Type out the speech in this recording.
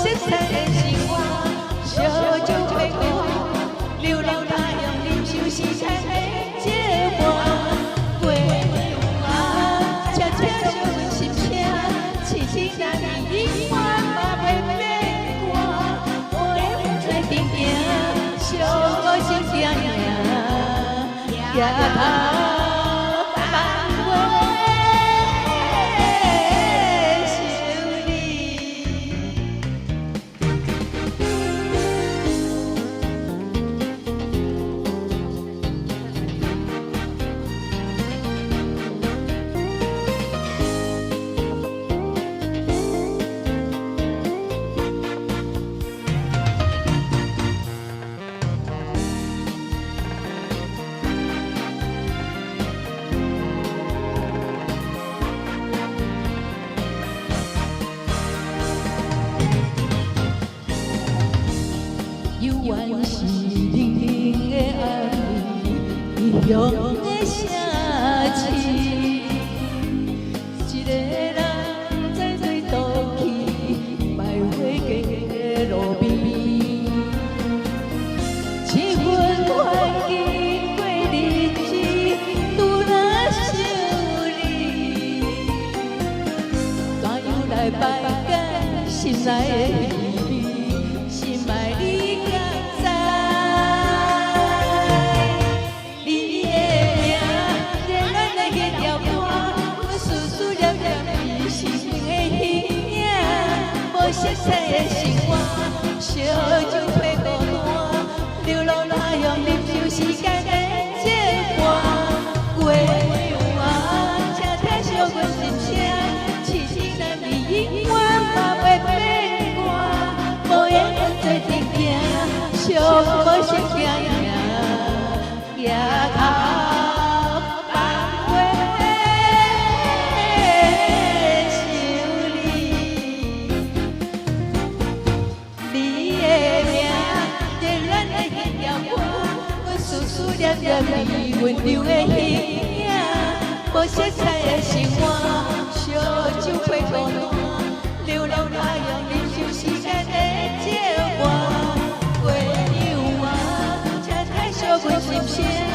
色彩的生活，小酒杯过，流浪太阳忍受时间的折磨。过啊，悄悄小阮心声，痴情男儿永远嘛袂变卦。我的做阵行，小我心定定，也头。原是冷冷的爱，异乡的城市。一个人在对倒去，徘徊在路边。一份怀记过日子，拄那想你，怎样来排解心内的悲悲？心爱你。色彩的生活，小酒配孤单，流浪太阳忍受时间的折磨。过啊，请听小阮心声，痴情男儿永远嘛袂变卦。无缘分做阵行，小我心定定，夜头。念念你温柔的形影，无色彩的生活，小酒配孤单，流浪太阳忍受时间的折磨。过牛啊，请听小阮心声。